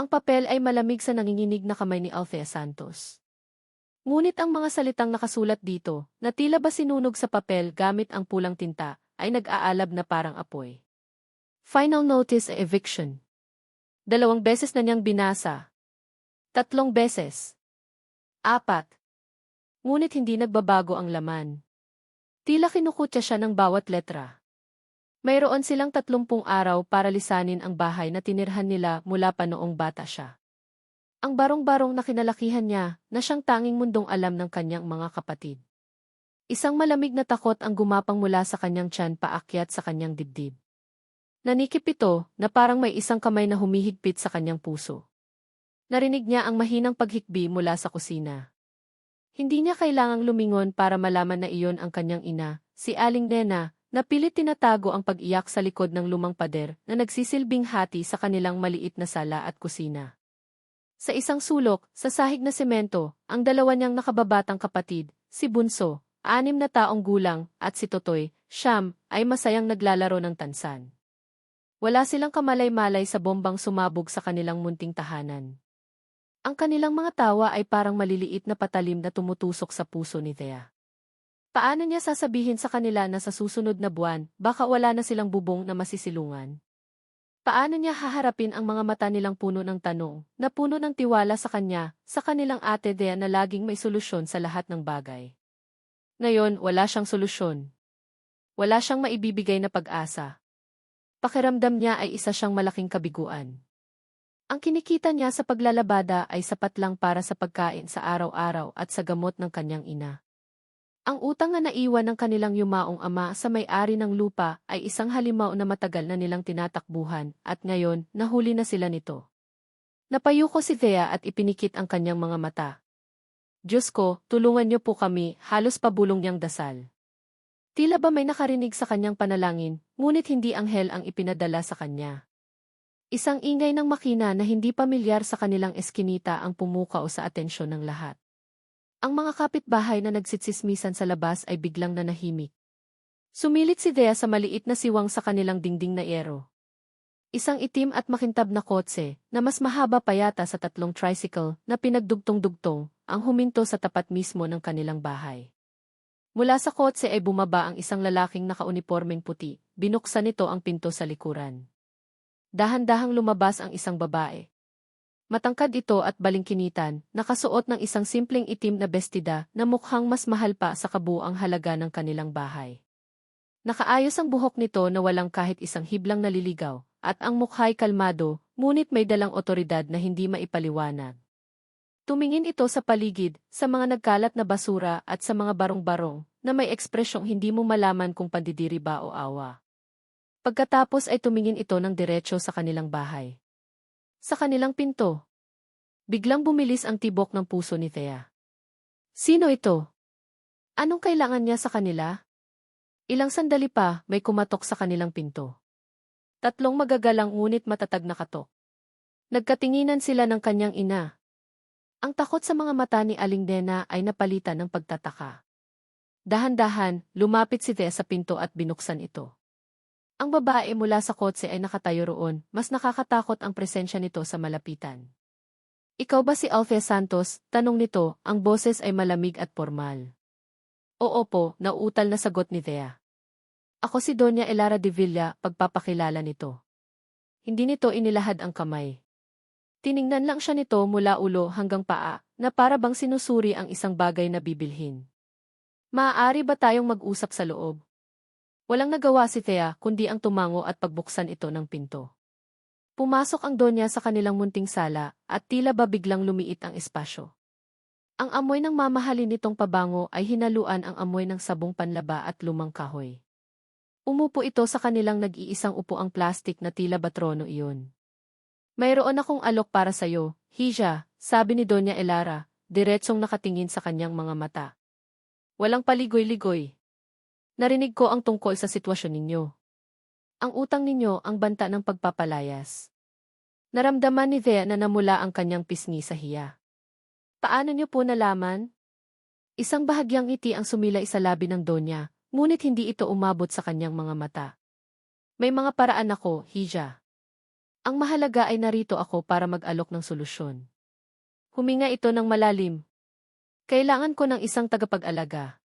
Ang papel ay malamig sa nanginginig na kamay ni Althea Santos. Ngunit ang mga salitang nakasulat dito, na tila ba sinunog sa papel gamit ang pulang tinta, ay nag-aalab na parang apoy. Final notice eviction. 2 beses na niyang binasa. 3 beses. 4. Ngunit hindi nagbabago ang laman. Tila kinukutya siya ng bawat letra. Mayroon silang 30 araw para lisanin ang bahay na tinirhan nila mula pa noong bata siya. Ang barong-barong na kinalakihan niya na siyang tanging mundong alam ng kanyang mga kapatid. Isang malamig na takot ang gumapang mula sa kanyang tiyan paakyat sa kanyang dibdib. Nanikip ito na parang may isang kamay na humihigpit sa kanyang puso. Narinig niya ang mahinang paghikbi mula sa kusina. Hindi niya kailangang lumingon para malaman na iyon ang kanyang ina, si Aling Nena, na pilit tinatago ang pag-iyak sa likod ng lumang pader na nagsisilbing hati sa kanilang maliit na sala at kusina. Sa isang sulok, sa sahig na semento, ang dalawa niyang nakababatang kapatid, si Bunso, 6 na taong gulang, at si Totoy, 9, ay masayang naglalaro ng tansan. Wala silang kamalay-malay sa bombang sumabog sa kanilang munting tahanan. Ang kanilang mga tawa ay parang maliliit na patalim na tumutusok sa puso ni Thea. Paano niya sasabihin sa kanila na sa susunod na buwan, baka wala na silang bubong na masisilungan? Paano niya haharapin ang mga mata nilang puno ng tanong, na puno ng tiwala sa kanya, sa kanilang ate Thea na laging may solusyon sa lahat ng bagay? Ngayon, wala siyang solusyon. Wala siyang maibibigay na pag-asa. Pakiramdam niya ay isa siyang malaking kabiguan. Ang kinikita niya sa paglalabada ay sapat lang para sa pagkain sa araw-araw at sa gamot ng kanyang ina. Ang utang na naiwan ng kanilang yumaong ama sa may-ari ng lupa ay isang halimaw na matagal na nilang tinatakbuhan at ngayon nahuli na sila nito. Napayuko si Thea at ipinikit ang kanyang mga mata. Diyos ko, tulungan niyo po kami, halos pabulong niyang dasal. Tila ba may nakarinig sa kanyang panalangin, ngunit hindi anghel ang ipinadala sa kanya. Isang ingay ng makina na hindi pamilyar sa kanilang eskinita ang pumukaw sa atensyon ng lahat. Ang mga kapitbahay na nagsitsismisan sa labas ay biglang nanahimik. Sumilit si Thea sa maliit na siwang sa kanilang dingding na yero. Isang itim at makintab na kotse, na mas mahaba pa yata sa 3 tricycle na pinagdugtong-dugtong, ang huminto sa tapat mismo ng kanilang bahay. Mula sa kotse ay bumaba ang isang lalaking nakaunipormeng puti, binuksan nito ang pinto sa likuran. Dahan-dahang lumabas ang isang babae. Matangkad ito at balingkinitan, nakasuot ng isang simpleng itim na bestida na mukhang mas mahal pa sa kabuuang halaga ng kanilang bahay. Nakaayos ang buhok nito na walang kahit isang hiblang naliligaw, at ang mukha'y kalmado, ngunit may dalang otoridad na hindi maipaliwanag. Tumingin ito sa paligid, sa mga nagkalat na basura at sa mga barong-barong, na may ekspresyong hindi mo malaman kung pandidiri ba o awa. Pagkatapos ay tumingin ito ng diretso sa kanilang bahay. Sa kanilang pinto. Biglang bumilis ang tibok ng puso ni Thea. Sino ito? Anong kailangan niya sa kanila? Ilang sandali pa, may kumatok sa kanilang pinto. 3 magagalang ngunit matatag na katok. Nagkatinginan sila ng kanyang ina. Ang takot sa mga mata ni Aling Nena ay napalitan ng pagtataka. Dahan-dahan, lumapit si Thea sa pinto at binuksan ito. Ang babae mula sa kotse ay nakatayo roon, mas nakakatakot ang presensya nito sa malapitan. Ikaw ba si Althea Santos? Tanong nito, ang boses ay malamig at formal. Oo po, nauutal na sagot ni Thea. Ako si Doña Elara de Villa, pagpapakilala nito. Hindi nito inilahad ang kamay. Tiningnan lang siya nito mula ulo hanggang paa, na para bang sinusuri ang isang bagay na bibilhin. Maaari ba tayong mag-usap sa loob? Walang nagawa si Thea kundi ang tumango at pagbuksan ito ng pinto. Pumasok ang Donya sa kanilang munting sala at tila ba biglang lumiit ang espasyo. Ang amoy ng mamahalin nitong pabango ay hinaluan ang amoy ng sabong panlaba at lumang kahoy. Umupo ito sa kanilang nag-iisang upuang plastik na tila ba trono iyon. Mayroon akong alok para sayo, Hija, sabi ni Doña Elara, diretsong nakatingin sa kanyang mga mata. Walang paligoy-ligoy. Narinig ko ang tungkol sa sitwasyon ninyo. Ang utang ninyo ang banta ng pagpapalayas. Naramdaman ni Thea na namula ang kanyang pisngi sa hiya. Paano niyo po nalaman? Isang bahagyang ngiti ang sumilay sa labi ng Donya, ngunit hindi ito umabot sa kanyang mga mata. May mga paraan ako, Hija. Ang mahalaga ay narito ako para mag-alok ng solusyon. Huminga ito ng malalim. Kailangan ko ng isang tagapag-alaga.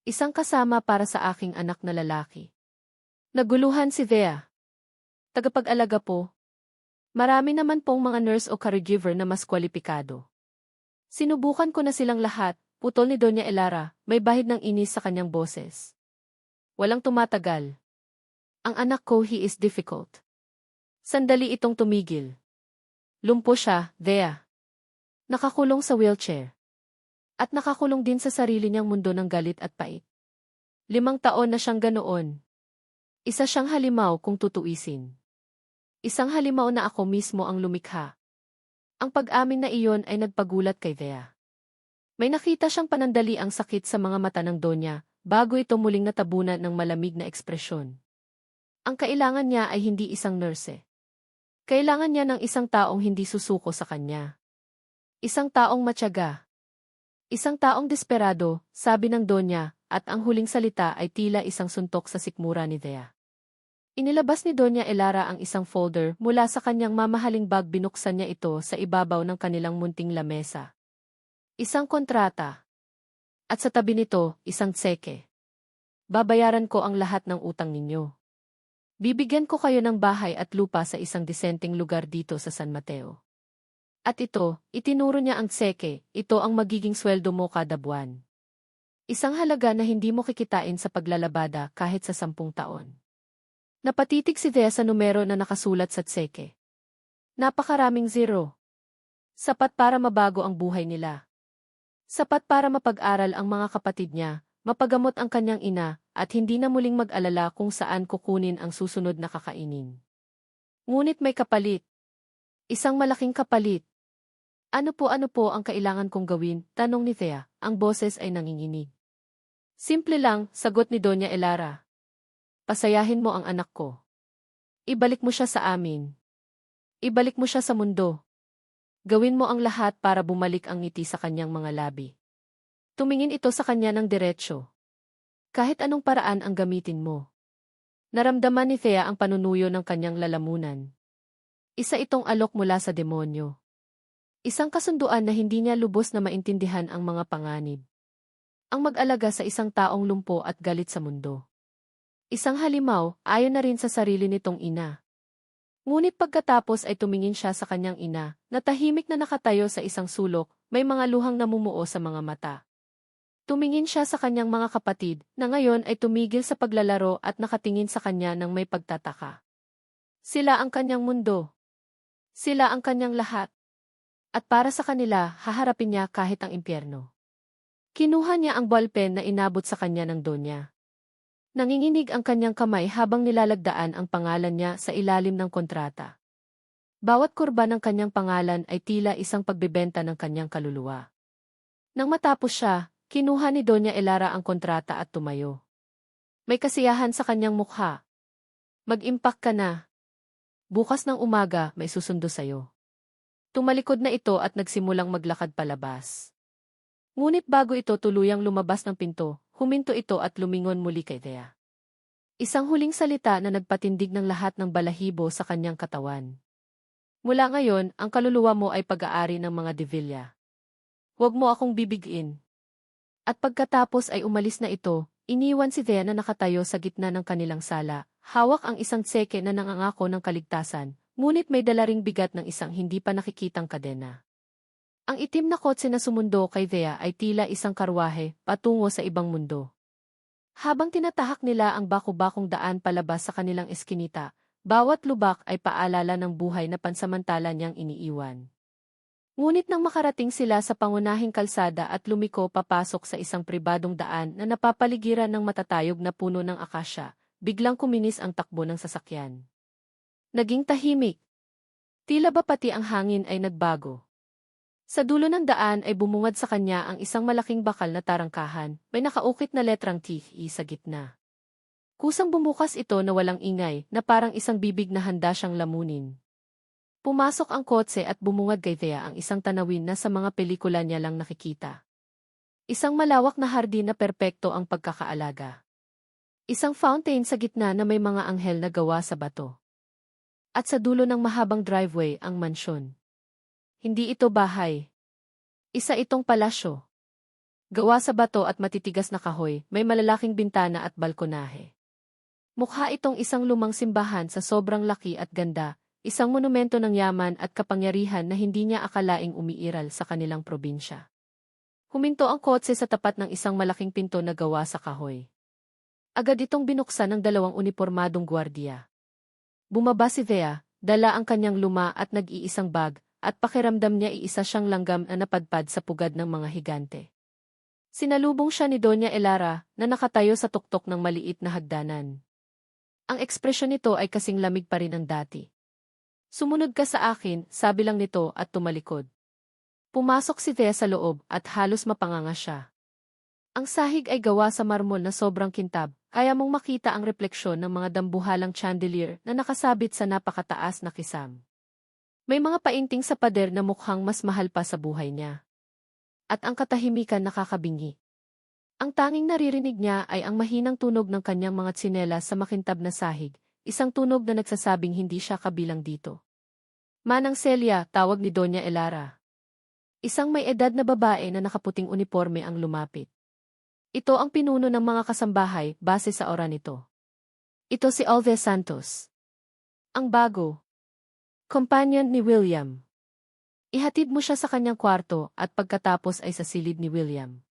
Isang kasama para sa aking anak na lalaki. Naguluhan si Thea. Tagapag-alaga po. Marami naman pong mga nurse o caregiver na mas kwalipikado. Sinubukan ko na silang lahat, putol ni Doña Elara, may bahid ng inis sa kanyang boses. Walang tumatagal. Ang anak ko, he is difficult. Sandali itong tumigil. Lumpo siya, Thea. Nakakulong sa wheelchair. At nakakulong din sa sarili niyang mundo ng galit at pait. 5 taon na siyang ganoon. Isa siyang halimaw kung tutuisin. Isang halimaw na ako mismo ang lumikha. Ang pag-amin na iyon ay nagpagulat kay Thea. May nakita siyang panandaliang sakit sa mga mata ng Donya, bago ito muling natabunan ng malamig na ekspresyon. Ang kailangan niya ay hindi isang nurse. Kailangan niya ng isang taong hindi susuko sa kanya. Isang taong matyaga. Isang taong desperado, sabi ng Donya, at ang huling salita ay tila isang suntok sa sikmura ni Thea. Inilabas ni Doña Elara ang isang folder mula sa kanyang mamahaling bag, binuksan niya ito sa ibabaw ng kanilang munting lamesa. Isang kontrata. At sa tabi nito, isang tseke. Babayaran ko ang lahat ng utang ninyo. Bibigyan ko kayo ng bahay at lupa sa isang disenteng lugar dito sa San Mateo. At ito, itinuro niya ang tseke, ito ang magiging sweldo mo kada buwan. Isang halaga na hindi mo kikitain sa paglalabada kahit sa 10 taon. Napatitig si Thea sa numero na nakasulat sa tseke. Napakaraming zero. Sapat para mabago ang buhay nila. Sapat para mapag-aral ang mga kapatid niya, mapagamot ang kanyang ina, at hindi na muling mag-alala kung saan kukunin ang susunod na kakainin. Ngunit may kapalit. Isang malaking kapalit. Ano po ang kailangan kong gawin? Tanong ni Thea, ang boses ay nanginginig. Simple lang, sagot ni Doña Elara. Pasayahin mo ang anak ko. Ibalik mo siya sa amin. Ibalik mo siya sa mundo. Gawin mo ang lahat para bumalik ang ngiti sa kanyang mga labi. Tumingin ito sa kanya ng diretsyo. Kahit anong paraan ang gamitin mo. Naramdaman ni Thea ang panunuyo ng kanyang lalamunan. Isa itong alok mula sa demonyo. Isang kasunduan na hindi niya lubos na maintindihan ang mga panganib. Ang mag-alaga sa isang taong lumpo at galit sa mundo. Isang halimaw, ayon na rin sa sarili nitong ina. Ngunit pagkatapos ay tumingin siya sa kanyang ina, na tahimik na nakatayo sa isang sulok, may mga luhang namumuo sa mga mata. Tumingin siya sa kanyang mga kapatid, na ngayon ay tumigil sa paglalaro at nakatingin sa kanya ng may pagtataka. Sila ang kanyang mundo. Sila ang kanyang lahat. At para sa kanila, haharapin niya kahit ang impyerno. Kinuha niya ang ballpen na inabot sa kanya ng Donya. Nanginginig ang kanyang kamay habang nilalagdaan ang pangalan niya sa ilalim ng kontrata. Bawat kurba ng kanyang pangalan ay tila isang pagbebenta ng kanyang kaluluwa. Nang matapos siya, kinuha ni Doña Elara ang kontrata at tumayo. May kasiyahan sa kanyang mukha. Mag-impact ka na. Bukas ng umaga, may susundo sayo. Tumalikod na ito at nagsimulang maglakad palabas. Ngunit bago ito tuluyang lumabas ng pinto, huminto ito at lumingon muli kay Thea. Isang huling salita na nagpatindig ng lahat ng balahibo sa kanyang katawan. Mula ngayon, ang kaluluwa mo ay pag-aari ng mga Devilla. Huwag mo akong bibigin. At pagkatapos ay umalis na ito, iniwan si Thea na nakatayo sa gitna ng kanilang sala, hawak ang isang tseke na nangangako ng kaligtasan, ngunit may dala ring bigat ng isang hindi pa nakikitang kadena. Ang itim na kotse na sumundo kay Thea ay tila isang karwahe patungo sa ibang mundo. Habang tinatahak nila ang bako-bakong daan palabas sa kanilang eskinita, bawat lubak ay paalala ng buhay na pansamantala niyang iniiwan. Ngunit nang makarating sila sa pangunahing kalsada at lumiko papasok sa isang pribadong daan na napapaligiran ng matatayog na puno ng akasya, biglang kuminis ang takbo ng sasakyan. Naging tahimik. Tila ba pati ang hangin ay nagbago. Sa dulo ng daan ay bumungad sa kanya ang isang malaking bakal na tarangkahan, may nakaukit na letrang T.E. sa gitna. Kusang bumukas ito na walang ingay, na parang isang bibig na handa siyang lamunin. Pumasok ang kotse at bumungad kay Thea ang isang tanawin na sa mga pelikula niya lang nakikita. Isang malawak na hardin na perpekto ang pagkakaalaga. Isang fountain sa gitna na may mga anghel na gawa sa bato. At sa dulo ng mahabang driveway ang mansyon. Hindi ito bahay. Isa itong palasyo. Gawa sa bato at matitigas na kahoy, may malalaking bintana at balkonahe. Mukha itong isang lumang simbahan sa sobrang laki at ganda, isang monumento ng yaman at kapangyarihan na hindi niya akalaing umiiral sa kanilang probinsya. Huminto ang kotse sa tapat ng isang malaking pinto na gawa sa kahoy. Agad itong binuksan ng dalawang unipormadong gwardiya. Bumaba si Thea, dala ang kanyang luma at nag-iisang bag, at pakiramdam niya iisa siyang langgam na napadpad sa pugad ng mga higante. Sinalubong siya ni Doña Elara na nakatayo sa tuktok ng maliit na hagdanan. Ang ekspresyon nito ay kasing lamig pa rin ang dati. Sumunod ka sa akin, sabi lang nito at tumalikod. Pumasok si Thea sa loob at halos mapanganga siya. Ang sahig ay gawa sa marmol na sobrang kintab, kaya mong makita ang refleksyon ng mga dambuhalang chandelier na nakasabit sa napakataas na kisam. May mga painting sa pader na mukhang mas mahal pa sa buhay niya. At ang katahimikan nakakabingi. Ang tanging naririnig niya ay ang mahinang tunog ng kanyang mga tsinelas sa makintab na sahig, isang tunog na nagsasabing hindi siya kabilang dito. Manang Celia, tawag ni Doña Elara. Isang may edad na babae na nakaputing uniforme ang lumapit. Ito ang pinuno ng mga kasambahay base sa oran nito. Ito si Althea Santos. Ang bago. Companion ni William. Ihatid mo siya sa kanyang kwarto at pagkatapos ay sa silid ni William.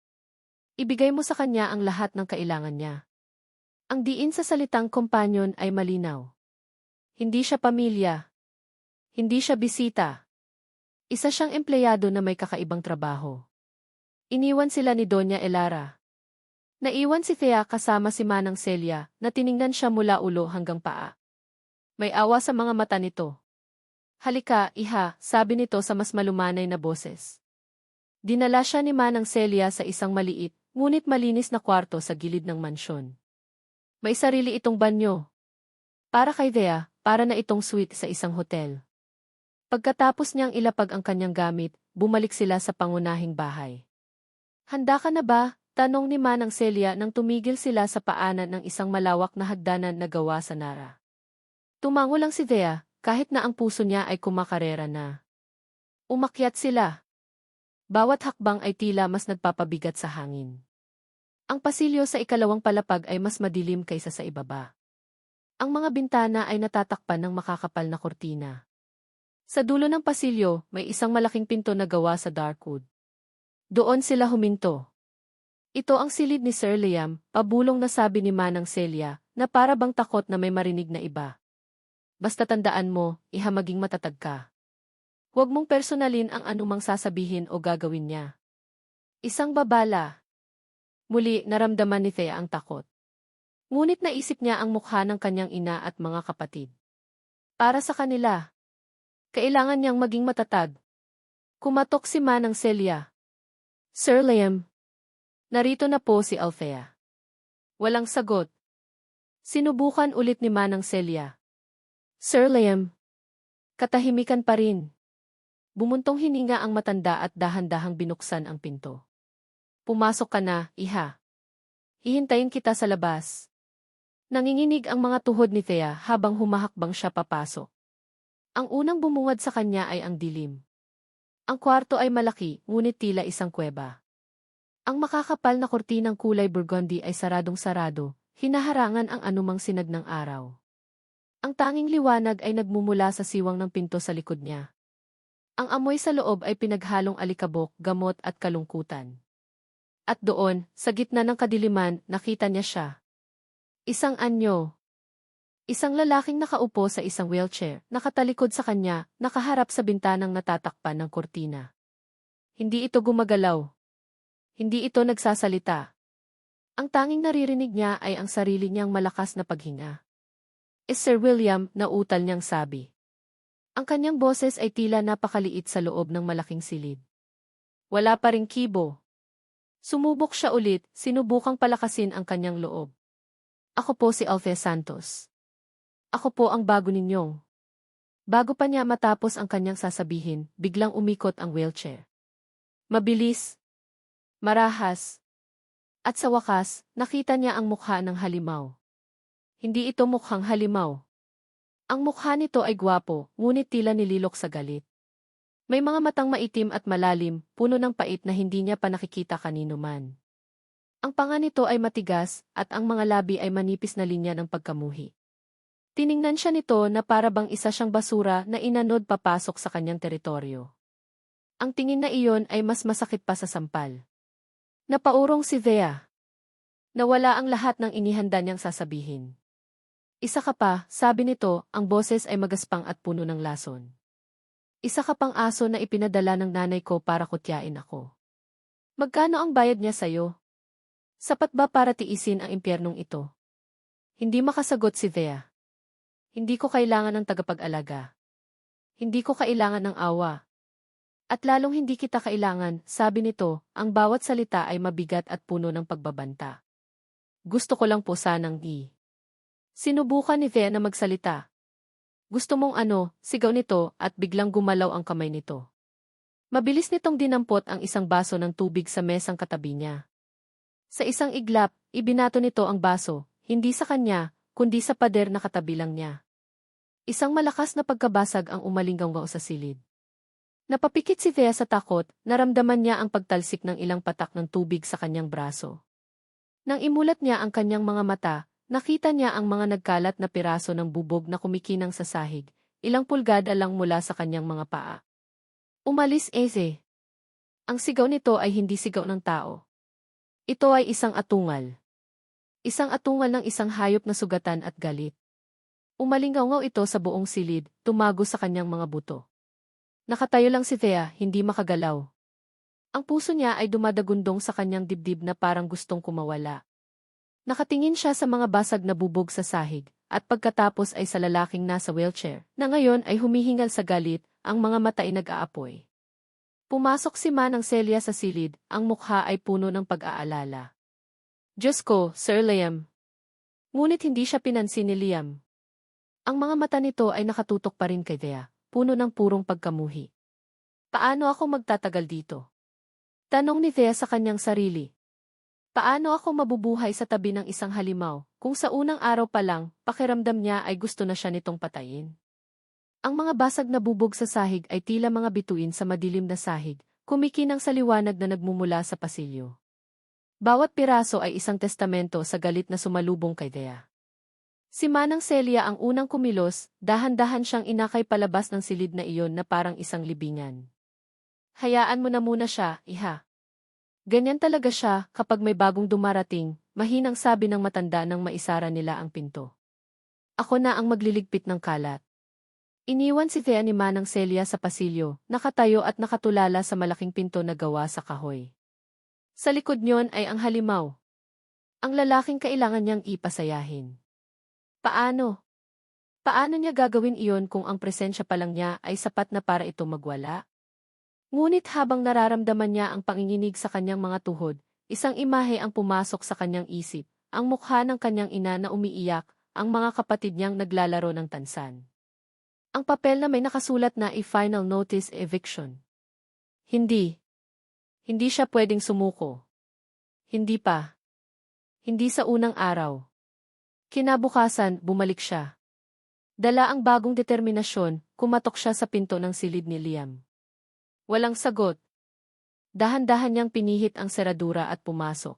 Ibigay mo sa kanya ang lahat ng kailangan niya. Ang diin sa salitang companion ay malinaw. Hindi siya pamilya. Hindi siya bisita. Isa siyang empleyado na may kakaibang trabaho. Iniwan sila ni Doña Elara. Naiwan si Thea kasama si Manang Celia na tiningnan siya mula ulo hanggang paa. May awa sa mga mata nito. Halika, iha, sabi nito sa mas malumanay na boses. Dinala siya ni Manang Celia sa isang maliit, ngunit malinis na kwarto sa gilid ng mansyon. May sarili itong banyo. Para kay Thea, para na itong suite sa isang hotel. Pagkatapos niyang ilapag ang kanyang gamit, bumalik sila sa pangunahing bahay. Handa ka na ba? Tanong ni Manang Celia nang tumigil sila sa paanan ng isang malawak na hagdanan na gawa sa nara. Tumango lang si Thea, kahit na ang puso niya ay kumakarera na. Umakyat sila. Bawat hakbang ay tila mas nagpapabigat sa hangin. Ang pasilyo sa ikalawang palapag ay mas madilim kaysa sa ibaba. Ang mga bintana ay natatakpan ng makakapal na kortina. Sa dulo ng pasilyo, may isang malaking pinto na gawa sa dark wood. Doon sila huminto. Ito ang silid ni Sir Liam, pabulong na sabi ni Manang Celia, na para bang takot na may marinig na iba. Basta tandaan mo, iha maging matatag ka. Huwag mong personalin ang anumang sasabihin o gagawin niya. Isang babala. Muli, naramdaman ni Thea ang takot. Ngunit naisip niya ang mukha ng kanyang ina at mga kapatid. Para sa kanila, kailangan niyang maging matatag. Kumatok si Manang Celia. Sir Liam. Narito na po si Althea. Walang sagot. Sinubukan ulit ni Manang Celia. Sir Liam. Katahimikan pa rin. Bumuntong hininga ang matanda at dahan-dahang binuksan ang pinto. Pumasok ka na, iha. Hihintayin kita sa labas. Nanginginig ang mga tuhod ni Thea habang humahakbang siya papasok. Ang unang bumungad sa kanya ay ang dilim. Ang kwarto ay malaki, ngunit tila isang kuweba. Ang makakapal na kortinang kulay burgundy ay saradong-sarado, hinaharangan ang anumang sinag ng araw. Ang tanging liwanag ay nagmumula sa siwang ng pinto sa likod niya. Ang amoy sa loob ay pinaghalong alikabok, gamot at kalungkutan. At doon, sa gitna ng kadiliman, nakita niya siya. Isang anyo. Isang lalaking nakaupo sa isang wheelchair, nakatalikod sa kanya, nakaharap sa bintanang natatakpan ng kortina. Hindi ito gumagalaw. Hindi ito nagsasalita. Ang tanging naririnig niya ay ang sarili niyang malakas na paghinga. Sir William, nautal niyang sabi. Ang kanyang boses ay tila napakaliit sa loob ng malaking silid. Wala pa ring kibo. Sumubok siya ulit, sinubukang palakasin ang kanyang loob. Ako po si Althea Santos. Ako po ang bago ninyong. Bago pa niya matapos ang kanyang sasabihin, biglang umikot ang wheelchair. Mabilis. Marahas. At sa wakas, nakita niya ang mukha ng halimaw. Hindi ito mukhang halimaw. Ang mukha nito ay gwapo, ngunit tila nililok sa galit. May mga matang maitim at malalim, puno ng pait na hindi niya pa nakikita kanino man. Ang panga nito ay matigas, at ang mga labi ay manipis na linya ng pagkamuhi. Tiningnan siya nito na para bang isa siyang basura na inanod papasok sa kanyang teritoryo. Ang tingin na iyon ay mas masakit pa sa sampal. Napaurong si Thea. Nawala ang lahat ng inihanda niyang sasabihin. Isa ka pa, sabi nito, ang boses ay magaspang at puno ng lason. Isa ka pang aso na ipinadala ng nanay ko para kutyain ako. Magkano ang bayad niya sa'yo? Sapat ba para tiisin ang impyernong ito? Hindi makasagot si Thea. Hindi ko kailangan ng tagapag-alaga. Hindi ko kailangan ng awa. At lalong hindi kita kailangan, sabi nito, ang bawat salita ay mabigat at puno ng pagbabanta. Gusto ko lang po sanang Sinubukan ni Thea na magsalita. Gusto mong ano, sigaw nito at biglang gumalaw ang kamay nito. Mabilis nitong dinampot ang isang baso ng tubig sa mesang katabi niya. Sa isang iglap, ibinato nito ang baso, hindi sa kanya, kundi sa pader na katabi lang niya. Isang malakas na pagkabasag ang umalinggaw sa silid. Napapikit si Thea sa takot, naramdaman niya ang pagtalsik ng ilang patak ng tubig sa kanyang braso. Nang imulat niya ang kanyang mga mata, nakita niya ang mga nagkalat na piraso ng bubog na kumikinang sa sahig, ilang pulgada lang mula sa kanyang mga paa. Umalis, Eze. Ang sigaw nito ay hindi sigaw ng tao. Ito ay isang atungal. Isang atungal ng isang hayop na sugatan at galit. Umalingaw ito sa buong silid, tumago sa kanyang mga buto. Nakatayo lang si Thea, hindi makagalaw. Ang puso niya ay dumadagundong sa kanyang dibdib na parang gustong kumawala. Nakatingin siya sa mga basag na bubog sa sahig, at pagkatapos ay sa lalaking nasa wheelchair, na ngayon ay humihingal sa galit, ang mga mata ay nag-aapoy. Pumasok si Manang Celia sa silid, ang mukha ay puno ng pag-aalala. Diyos ko, Sir Liam. Ngunit hindi siya pinansin ni Liam. Ang mga mata nito ay nakatutok pa rin kay Thea, puno ng purong pagkamuhi. Paano ako magtatagal dito? Tanong ni Thea sa kanyang sarili. Paano ako mabubuhay sa tabi ng isang halimaw, kung sa unang araw pa lang, pakiramdam niya ay gusto na siya nitong patayin? Ang mga basag na bubog sa sahig ay tila mga bituin sa madilim na sahig, kumikinang sa liwanag na nagmumula sa pasilyo. Bawat piraso ay isang testamento sa galit na sumalubong kay Thea. Si Manang Celia ang unang kumilos, dahan-dahan siyang inakay palabas ng silid na iyon na parang isang libingan. Hayaan mo na muna siya, iha. Ganyan talaga siya kapag may bagong dumarating, mahinang sabi ng matanda nang maisara nila ang pinto. Ako na ang magliligpit ng kalat. Iniwan si Thea ni Manang Celia sa pasilyo, nakatayo at nakatulala sa malaking pinto na gawa sa kahoy. Sa likod niyon ay ang halimaw. Ang lalaking kailangan niyang ipasayahin. Paano? Paano niya gagawin iyon kung ang presensya pa lang niya ay sapat na para ito magwala? Ngunit habang nararamdaman niya ang panginginig sa kanyang mga tuhod, isang imahe ang pumasok sa kanyang isip, ang mukha ng kanyang ina na umiiyak, ang mga kapatid niyang naglalaro ng tansan. Ang papel na may nakasulat na i-final notice eviction. Hindi. Hindi siya pwedeng sumuko. Hindi pa. Hindi sa unang araw. Kinabukasan, bumalik siya. Dala ang bagong determinasyon, kumatok siya sa pinto ng silid ni Liam. Walang sagot. Dahan-dahan niyang pinihit ang seradura at pumasok.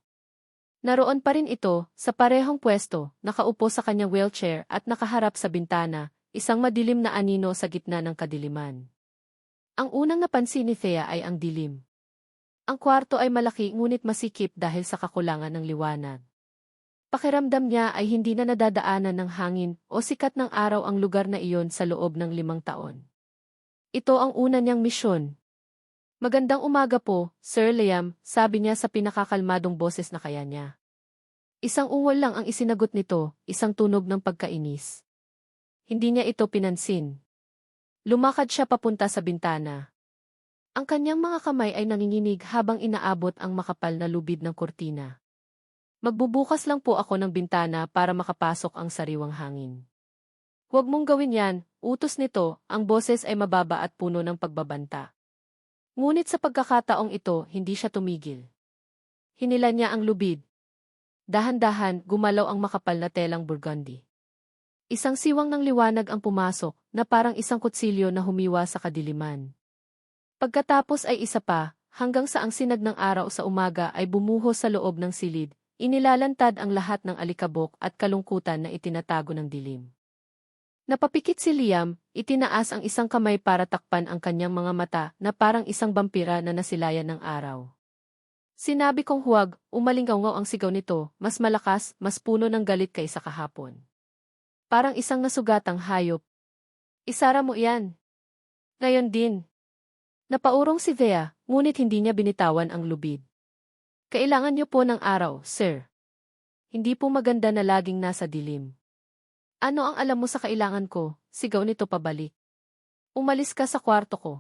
Naroon pa rin ito, sa parehong pwesto, nakaupo sa kanyang wheelchair at nakaharap sa bintana, isang madilim na anino sa gitna ng kadiliman. Ang unang napansin ni Thea ay ang dilim. Ang kwarto ay malaki ngunit masikip dahil sa kakulangan ng liwanag. Pakiramdam niya ay hindi na nadadaanan ng hangin o sikat ng araw ang lugar na iyon sa loob ng 5 taon. Ito ang una niyang misyon. Magandang umaga po, Sir Liam, sabi niya sa pinakakalmadong boses na kaya niya. Isang ungol lang ang isinagot nito, isang tunog ng pagkainis. Hindi niya ito pinansin. Lumakad siya papunta sa bintana. Ang kanyang mga kamay ay nanginginig habang inaabot ang makapal na lubid ng kurtina. Magbubukas lang po ako ng bintana para makapasok ang sariwang hangin. Huwag mong gawin yan, utos nito, ang boses ay mababa at puno ng pagbabanta. Ngunit sa pagkakataong ito, hindi siya tumigil. Hinila niya ang lubid. Dahan-dahan, gumalaw ang makapal na telang burgundy. Isang siwang ng liwanag ang pumasok na parang isang kutsilyo na humiwa sa kadiliman. Pagkatapos ay isa pa, hanggang sa ang sinag ng araw sa umaga ay bumuhos sa loob ng silid, inilalantad ang lahat ng alikabok at kalungkutan na itinatago ng dilim. Napapikit si Liam, itinaas ang isang kamay para takpan ang kanyang mga mata na parang isang bampira na nasilayan ng araw. Sinabi kong huwag, umalingaw ang sigaw nito, mas malakas, mas puno ng galit kaysa kahapon. Parang isang nasugatang hayop. Isara mo iyan. Ngayon din. Napaurong si Thea, ngunit hindi niya binitawan ang lubid. Kailangan niyo po ng araw, sir. Hindi po maganda na laging nasa dilim. Ano ang alam mo sa kailangan ko? Sigaw nito pabalik. Umalis ka sa kwarto ko.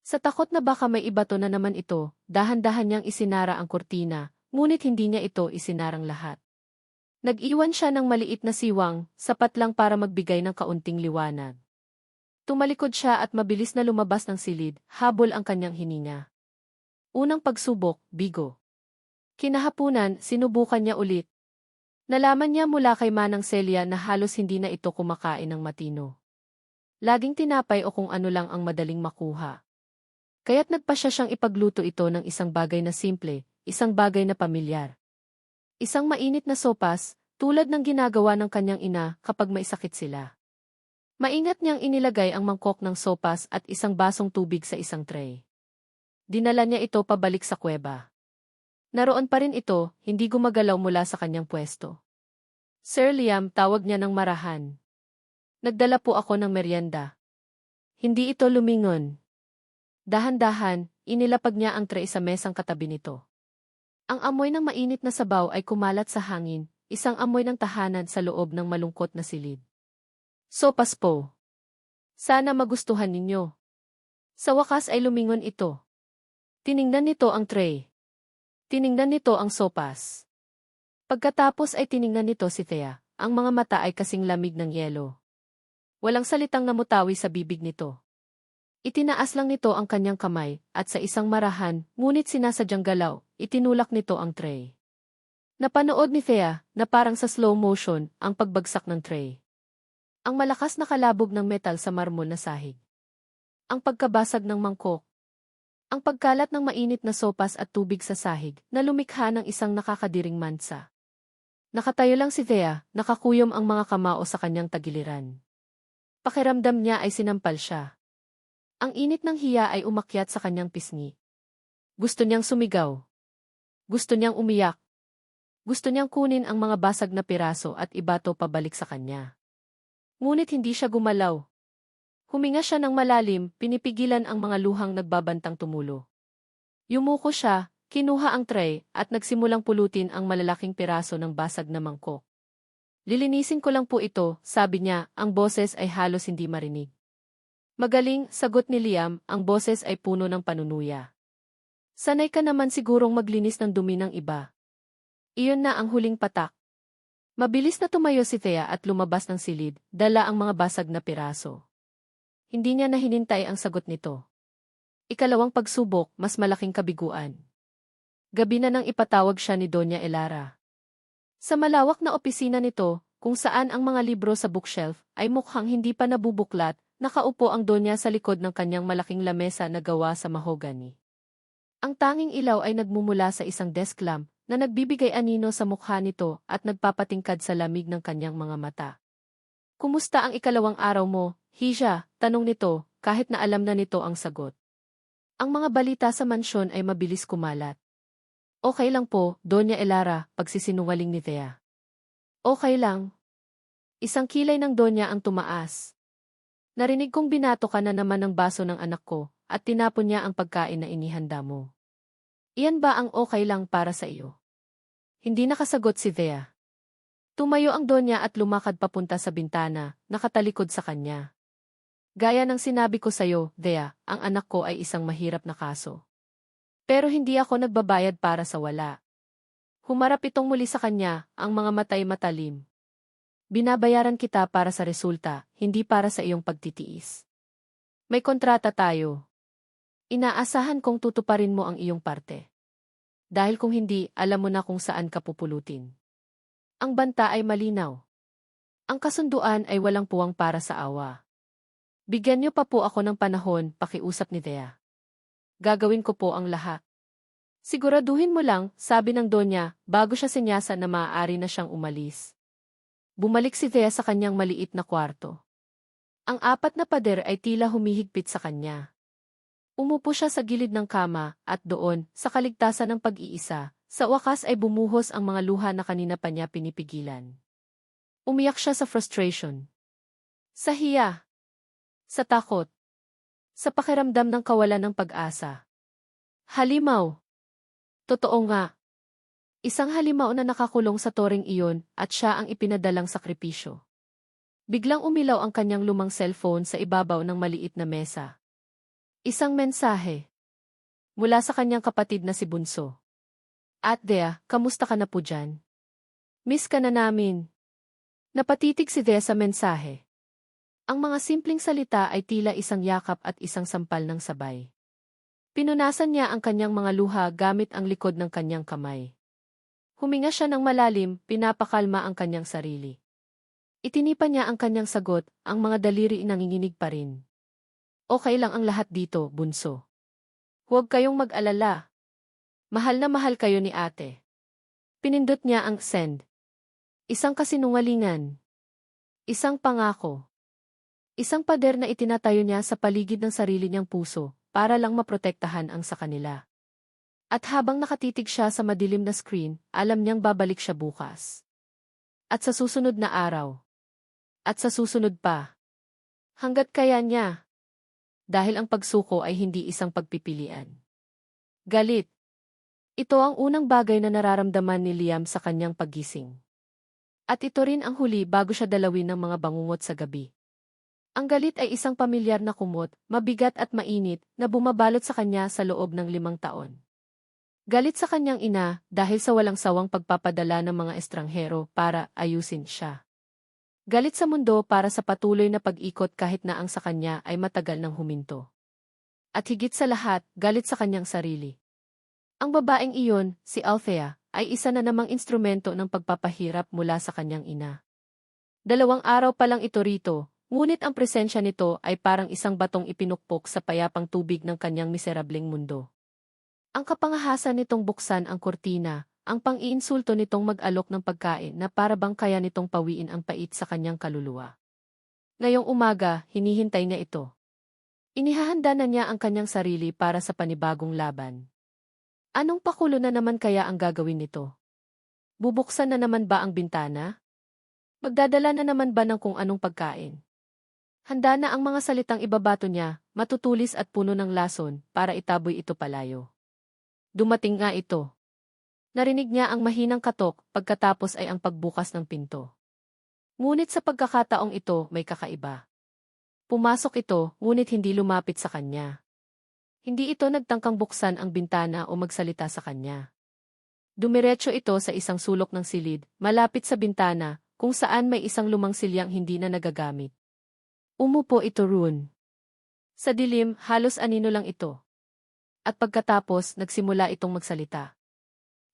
Sa takot na baka may ibato na naman ito, dahan-dahan niyang isinara ang kurtina, ngunit hindi niya ito isinarang lahat. Nag-iwan siya ng maliit na siwang, sapat lang para magbigay ng kaunting liwanag. Tumalikod siya at mabilis na lumabas ng silid, habol ang kanyang hininga. Unang pagsubok, bigo. Kinahapunan, sinubukan niya ulit. Nalaman niya mula kay Manang Celia na halos hindi na ito kumakain ng matino. Laging tinapay o kung ano lang ang madaling makuha. Kaya't nagpasya siyang ipagluto ito ng isang bagay na simple, isang bagay na pamilyar. Isang mainit na sopas, tulad ng ginagawa ng kanyang ina kapag may sakit sila. Maingat niyang inilagay ang mangkok ng sopas at isang basong tubig sa isang tray. Dinala niya ito pabalik sa kuweba. Naroon pa rin ito, hindi gumagalaw mula sa kanyang pwesto. Sir Liam, tawag niya ng marahan. Nagdala po ako ng merienda. Hindi ito lumingon. Dahan-dahan, inilapag niya ang tray sa mesang katabi nito. Ang amoy ng mainit na sabaw ay kumalat sa hangin, isang amoy ng tahanan sa loob ng malungkot na silid. Sopas po. Sana magustuhan ninyo. Sa wakas ay lumingon ito. Tiningnan nito ang tray. Tiningnan nito ang sopas. Pagkatapos ay tiningnan nito si Thea, ang mga mata ay kasing lamig ng yelo. Walang salitang namutawi sa bibig nito. Itinaas lang nito ang kanyang kamay, at sa isang marahan, ngunit sinasadyang galaw, itinulak nito ang tray. Napanood ni Thea, na parang sa slow motion, ang pagbagsak ng tray. Ang malakas na kalabog ng metal sa marmol na sahig. Ang pagkabasag ng mangkok. Ang pagkalat ng mainit na sopas at tubig sa sahig, na lumikha ng isang nakakadiring mansa. Nakatayo lang si Thea, nakakuyom ang mga kamao sa kanyang tagiliran. Pakiramdam niya ay sinampal siya. Ang init ng hiya ay umakyat sa kanyang pisngi. Gusto niyang sumigaw. Gusto niyang umiyak. Gusto niyang kunin ang mga basag na piraso at ibato pabalik sa kanya. Ngunit hindi siya gumalaw. Huminga siya ng malalim, pinipigilan ang mga luhang nagbabantang tumulo. Yumuko siya, kinuha ang tray, at nagsimulang pulutin ang malalaking piraso ng basag na mangkok. Lilinisin ko lang po ito, sabi niya, ang boses ay halos hindi marinig. Magaling, sagot ni Liam, ang boses ay puno ng panunuya. Sanay ka naman sigurong maglinis ng dumi ng iba. Iyon na ang huling patak. Mabilis na tumayo si Thea at lumabas ng silid, dala ang mga basag na piraso. Hindi niya na hinintay ang sagot nito. Ikalawang pagsubok, mas malaking kabiguan. Gabi na nang ipatawag siya ni Doña Elara. Sa malawak na opisina nito, kung saan ang mga libro sa bookshelf ay mukhang hindi pa nabubuklat, nakaupo ang Donya sa likod ng kanyang malaking lamesa na gawa sa mahogany. Ang tanging ilaw ay nagmumula sa isang desk lamp na nagbibigay anino sa mukha nito at nagpapatingkad sa lamig ng kanyang mga mata. Kumusta ang ikalawang araw mo, Hisha? Tanong nito, kahit na alam na nito ang sagot. Ang mga balita sa mansyon ay mabilis kumalat. Okay lang po, Doña Elara, pagsisinungaling ni Thea. Okay lang. Isang kilay ng Donya ang tumaas. Narinig kong binato ka na naman ng baso ng anak ko, at tinapon niya ang pagkain na inihanda mo. Iyan ba ang okay lang para sa iyo? Hindi nakasagot si Thea. Tumayo ang Donya at lumakad papunta sa bintana, nakatalikod sa kanya. Gaya ng sinabi ko sa'yo, Thea, ang anak ko ay isang mahirap na kaso. Pero hindi ako nagbabayad para sa wala. Humarap itong muli sa kanya, ang mga matay matalim. Binabayaran kita para sa resulta, hindi para sa iyong pagtitiis. May kontrata tayo. Inaasahan kong tutuparin mo ang iyong parte. Dahil kung hindi, alam mo na kung saan ka pupulutin. Ang banta ay malinaw. Ang kasunduan ay walang puwang para sa awa. Bigyan niyo pa po ako ng panahon, pakiusap ni Thea. Gagawin ko po ang lahat. Siguraduhin mo lang, sabi ng Donya, bago siya sinyasa na maaari na siyang umalis. Bumalik si Thea sa kanyang maliit na kwarto. Ang apat na pader ay tila humihigpit sa kanya. Umupo siya sa gilid ng kama, at doon, sa kaligtasan ng pag-iisa, sa wakas ay bumuhos ang mga luha na kanina pa niya pinipigilan. Umiyak siya sa frustration. Sa hiya. Sa takot. Sa pakiramdam ng kawalan ng pag-asa. Halimaw. Totoo nga. Isang halimaw na nakakulong sa toring iyon at siya ang ipinadalang sakripisyo. Biglang umilaw ang kanyang lumang cellphone sa ibabaw ng maliit na mesa. Isang mensahe. Mula sa kanyang kapatid na si Bunso. At Thea, kamusta ka na po dyan? Miss ka na namin. Napatitig si Thea sa mensahe. Ang mga simpleng salita ay tila isang yakap at isang sampal ng sabay. Pinunasan niya ang kanyang mga luha gamit ang likod ng kanyang kamay. Huminga siya ng malalim, pinapakalma ang kanyang sarili. Itinipa niya ang kanyang sagot, ang mga daliri nanginginig pa rin. Okay lang ang lahat dito, Bunso. Huwag kayong mag-alala. Mahal na mahal kayo ni ate. Pinindot niya ang send. Isang kasinungalingan. Isang pangako. Isang pader na itinatayo niya sa paligid ng sarili niyang puso, para lang maprotektahan ang sa kanila. At habang nakatitig siya sa madilim na screen, alam niyang babalik siya bukas. At sa susunod na araw. At sa susunod pa. Hanggat kaya niya. Dahil ang pagsuko ay hindi isang pagpipilian. Galit. Ito ang unang bagay na nararamdaman ni Liam sa kanyang paggising. At ito rin ang huli bago siya dalawin ng mga bangungot sa gabi. Ang galit ay isang pamilyar na kumot, mabigat at mainit, na bumabalot sa kanya sa loob ng 5 taon. Galit sa kanyang ina dahil sa walang sawang pagpapadala ng mga estranghero para ayusin siya. Galit sa mundo para sa patuloy na pag-ikot kahit na ang sa kanya ay matagal nang huminto. At higit sa lahat, galit sa kanyang sarili. Ang babaeng iyon, si Althea, ay isa na namang instrumento ng pagpapahirap mula sa kanyang ina. 2 araw pa lang ito rito. Ngunit ang presensya nito ay parang isang batong ipinukpok sa payapang tubig ng kanyang miserableng mundo. Ang kapangahasan nitong buksan ang kurtina, ang pang-iinsulto nitong mag-alok ng pagkain na para bang kaya nitong pawiin ang pait sa kanyang kaluluwa. Ngayong umaga, hinihintay niya ito. Inihahanda na niya ang kanyang sarili para sa panibagong laban. Anong pakulo na naman kaya ang gagawin nito? Bubuksan na naman ba ang bintana? Magdadala na naman ba ng kung anong pagkain? Handa na ang mga salitang ibabato niya, matutulis at puno ng lason, para itaboy ito palayo. Dumating nga ito. Narinig niya ang mahinang katok, pagkatapos ay ang pagbukas ng pinto. Ngunit sa pagkakataong ito, may kakaiba. Pumasok ito, ngunit hindi lumapit sa kanya. Hindi ito nagtangkang buksan ang bintana o magsalita sa kanya. Dumiretso ito sa isang sulok ng silid, malapit sa bintana, kung saan may isang lumang silyang hindi na nagagamit. Umupo ito roon. Sa dilim, halos anino lang ito. At pagkatapos, nagsimula itong magsalita.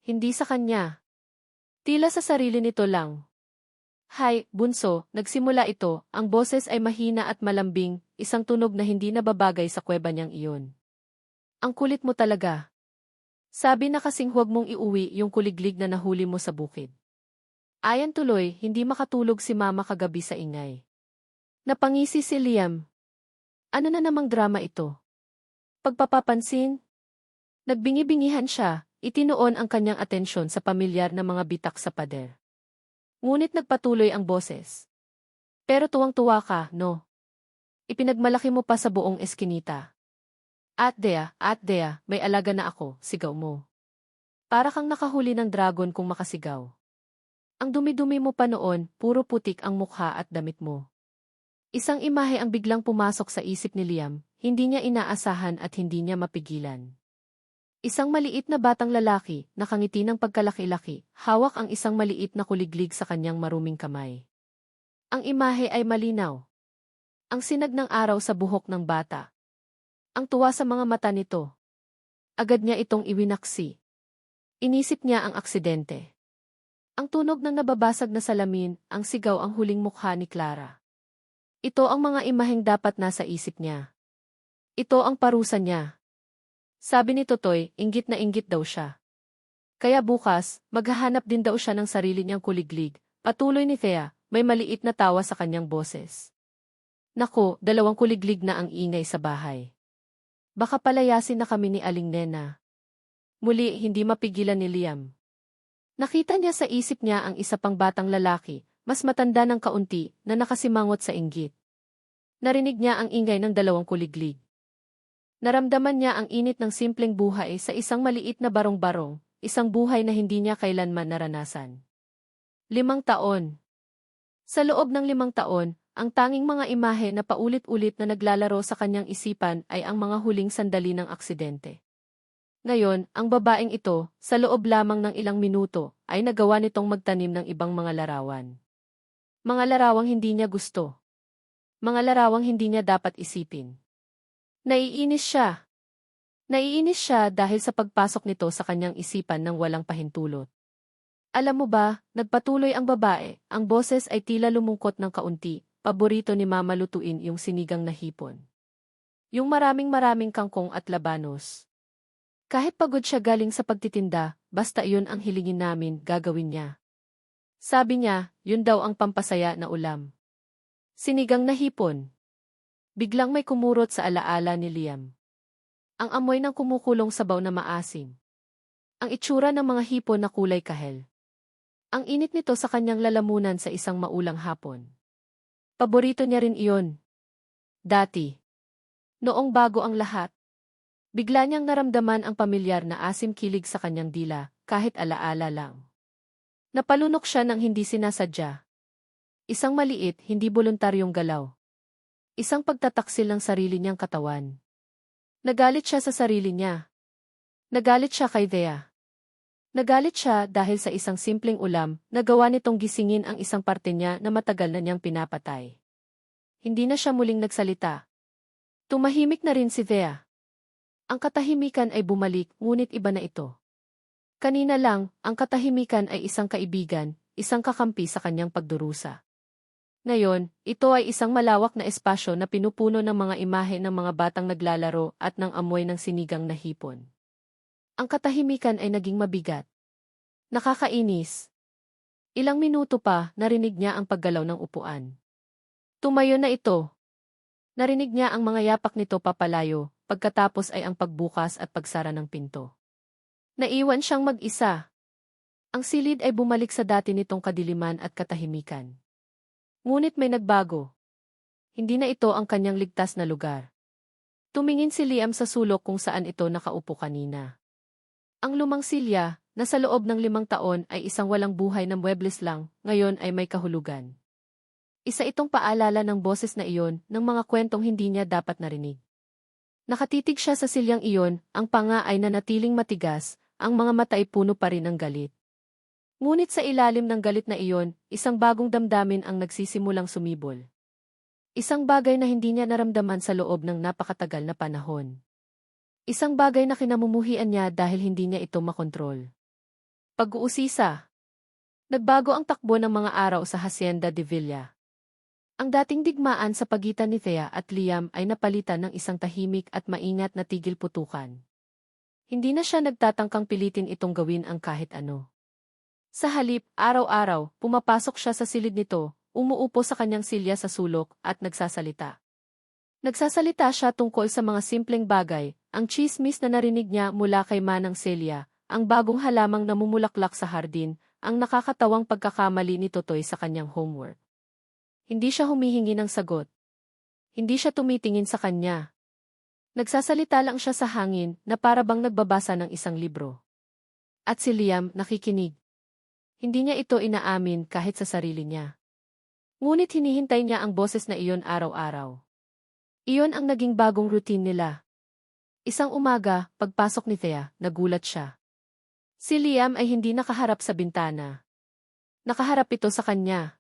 Hindi sa kanya. Tila sa sarili nito lang. Hay, Bunso, nagsimula ito, ang boses ay mahina at malambing, isang tunog na hindi nababagay sa kuweba niyang iyon. Ang kulit mo talaga. Sabi na kasing huwag mong iuwi yung kuliglig na nahuli mo sa bukid. Ayan tuloy, hindi makatulog si Mama kagabi sa ingay. Napangisi si Liam. Ano na namang drama ito? Pagpapapansin? Nagbingi-bingihan siya, itinuon ang kanyang atensyon sa pamilyar na mga bitak sa pader. Ngunit nagpatuloy ang boses. Pero tuwang-tuwa ka, no? Ipinagmalaki mo pa sa buong eskinita. At Dea, may alaga na ako, sigaw mo. Para kang nakahuli ng dragon kung makasigaw. Ang dumi-dumi mo pa noon, puro putik ang mukha at damit mo. Isang imahe ang biglang pumasok sa isip ni Liam, hindi niya inaasahan at hindi niya mapigilan. Isang maliit na batang lalaki, nakangiti ng pagkalaki-laki, hawak ang isang maliit na kuliglig sa kanyang maruming kamay. Ang imahe ay malinaw. Ang sinag ng araw sa buhok ng bata. Ang tuwa sa mga mata nito. Agad niya itong iwinaksi. Inisip niya ang aksidente. Ang tunog ng nababasag na salamin, ang sigaw ang huling mukha ni Clara. Ito ang mga imaheng dapat nasa isip niya. Ito ang parusa niya. Sabi ni Totoy, inggit na inggit daw siya. Kaya bukas, maghahanap din daw siya ng sarili niyang kuliglig. Patuloy ni Thea, may maliit na tawa sa kanyang boses. Nako, 2 kuliglig na ang ingay sa bahay. Baka palayasin na kami ni Aling Nena. Muli, hindi mapigilan ni Liam. Nakita niya sa isip niya ang isa pang batang lalaki, mas matanda ng kaunti, na nakasimangot sa inggit. Narinig niya ang ingay ng 2 kuliglig. Naramdaman niya ang init ng simpleng buhay sa isang maliit na barong-barong, isang buhay na hindi niya kailanman naranasan. 5 taon. Sa loob ng 5 taon, ang tanging mga imahe na paulit-ulit na naglalaro sa kanyang isipan ay ang mga huling sandali ng aksidente. Ngayon, ang babaeng ito, sa loob lamang ng ilang minuto, ay nagawa nitong magtanim ng ibang mga larawan. Mga larawang hindi niya gusto. Mga larawang hindi niya dapat isipin. Naiinis siya. Naiinis siya dahil sa pagpasok nito sa kanyang isipan ng walang pahintulot. Alam mo ba, nagpatuloy ang babae, ang boses ay tila lumungkot ng kaunti, paborito ni Mama lutuin yung sinigang na hipon. Yung maraming kangkong at labanos. Kahit pagod siya galing sa pagtitinda, basta iyon ang hilingin namin, gagawin niya. Sabi niya, yun daw ang pampasaya na ulam. Sinigang na hipon. Biglang may kumurot sa alaala ni Liam. Ang amoy ng kumukulong sabaw na maasim. Ang itsura ng mga hipon na kulay kahel. Ang init nito sa kanyang lalamunan sa isang maulang hapon. Paborito niya rin iyon. Dati. Noong bago ang lahat. Bigla niyang naramdaman ang pamilyar na asim kilig sa kanyang dila, kahit alaala lang. Napalunok siya nang hindi sinasadya. Isang maliit, hindi voluntaryong galaw. Isang pagtataksil ng sarili niyang katawan. Nagalit siya sa sarili niya. Nagalit siya kay Thea. Nagalit siya dahil sa isang simpleng ulam, nagawa nitong gisingin ang isang parte niya na matagal na niyang pinapatay. Hindi na siya muling nagsalita. Tumahimik na rin si Thea. Ang katahimikan ay bumalik, ngunit iba na ito. Kanina lang, ang katahimikan ay isang kaibigan, isang kakampi sa kanyang pagdurusa. Ngayon, ito ay isang malawak na espasyo na pinupuno ng mga imahe ng mga batang naglalaro at ng amoy ng sinigang na hipon. Ang katahimikan ay naging mabigat. Nakakainis. Ilang minuto pa, narinig niya ang paggalaw ng upuan. Tumayo na ito. Narinig niya ang mga yapak nito papalayo, pagkatapos ay ang pagbukas at pagsara ng pinto. Naiwan siyang mag-isa. Ang silid ay bumalik sa dati nitong kadiliman at katahimikan. Ngunit may nagbago. Hindi na ito ang kanyang ligtas na lugar. Tumingin si Liam sa sulok kung saan ito nakaupo kanina. Ang lumang silya, na sa loob ng 5 taon ay isang walang buhay na muebles lang, ngayon ay may kahulugan. Isa itong paalala ng boses na iyon ng mga kwentong hindi niya dapat narinig. Nakatitig siya sa silyang iyon, ang panga ay nanatiling matigas, ang mga mata ay puno pa rin ng galit. Ngunit sa ilalim ng galit na iyon, isang bagong damdamin ang nagsisimulang sumibol. Isang bagay na hindi niya naramdaman sa loob ng napakatagal na panahon. Isang bagay na kinamumuhian niya dahil hindi niya ito makontrol. Pag-uusisa. Nagbago ang takbo ng mga araw sa Hacienda de Villa. Ang dating digmaan sa pagitan ni Thea at Liam ay napalitan ng isang tahimik at maingat na tigil putukan. Hindi na siya nagtatangkang pilitin itong gawin ang kahit ano. Sa halip, araw-araw, pumapasok siya sa silid nito, umuupo sa kanyang silya sa sulok, at nagsasalita. Nagsasalita siya tungkol sa mga simpleng bagay, ang tsismis na narinig niya mula kay Manang Celia, ang bagong halamang namumulaklak sa hardin, ang nakakatawang pagkakamali ni Totoy sa kanyang homework. Hindi siya humihingi ng sagot. Hindi siya tumitingin sa kanya. Nagsasalita lang siya sa hangin na para bang nagbabasa ng isang libro. At si Liam nakikinig. Hindi niya ito inaamin kahit sa sarili niya. Ngunit hinihintay niya ang boses na iyon araw-araw. Iyon ang naging bagong routine nila. Isang umaga, pagpasok ni Thea, nagulat siya. Si Liam ay hindi nakaharap sa bintana. Nakaharap ito sa kanya.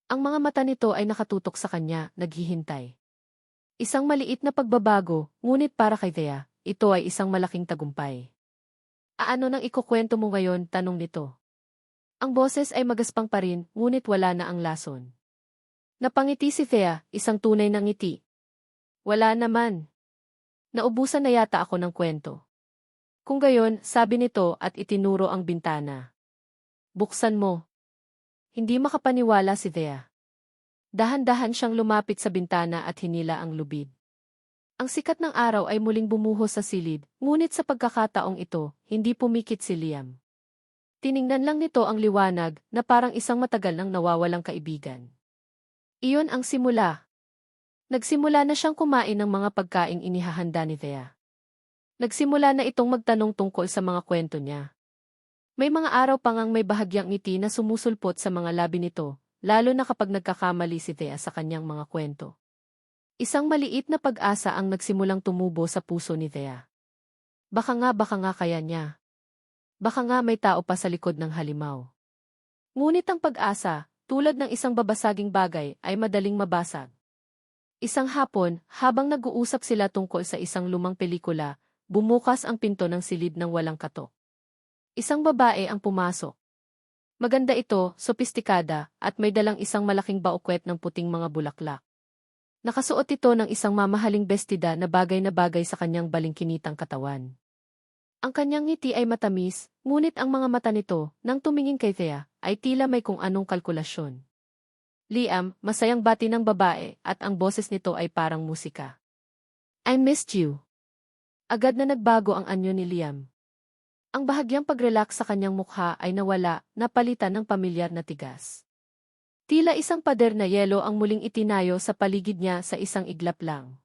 Ang mga mata nito ay nakatutok sa kanya, naghihintay. Isang maliit na pagbabago, ngunit para kay Thea, ito ay isang malaking tagumpay. Ano nang ikukwento mo ngayon? Tanong nito. Ang boses ay magaspang pa rin, ngunit wala na ang lason. Napangiti si Thea, isang tunay na ngiti. Wala naman. Naubusan na yata ako ng kwento. Kung gayon, sabi nito at itinuro ang bintana. Buksan mo. Hindi makapaniwala si Thea. Dahan-dahan siyang lumapit sa bintana at hinila ang lubid. Ang sikat ng araw ay muling bumuhos sa silid, ngunit sa pagkakataong ito, hindi pumikit si Liam. Tiningnan lang nito ang liwanag na parang isang matagal nang nawawalang kaibigan. Iyon ang simula. Nagsimula na siyang kumain ng mga pagkaing inihahanda ni Thea. Nagsimula na itong magtanong tungkol sa mga kwento niya. May mga araw pa ngang may bahagyang ngiti na sumusulpot sa mga labi nito, lalo na kapag nagkakamali si Thea sa kanyang mga kwento. Isang maliit na pag-asa ang nagsimulang tumubo sa puso ni Thea. Baka nga kaya niya. Baka nga may tao pa sa likod ng halimaw. Ngunit ang pag-asa, tulad ng isang babasaging bagay, ay madaling mabasag. Isang hapon, habang nag-uusap sila tungkol sa isang lumang pelikula, bumukas ang pinto ng silid ng walang katok. Isang babae ang pumasok. Maganda ito, sopistikada, at may dalang isang malaking baukwet ng puting mga bulaklak. Nakasuot ito ng isang mamahaling bestida na bagay sa kanyang balingkinitang katawan. Ang kanyang ngiti ay matamis, ngunit ang mga mata nito, nang tumingin kay Thea, ay tila may kung anong kalkulasyon. Liam, masayang bati ng babae, at ang boses nito ay parang musika. I missed you. Agad na nagbago ang anyo ni Liam. Ang bahagyang pag-relax sa kanyang mukha ay nawala, napalitan ng pamilyar na tigas. Tila isang pader na yelo ang muling itinayo sa paligid niya sa isang iglap lang.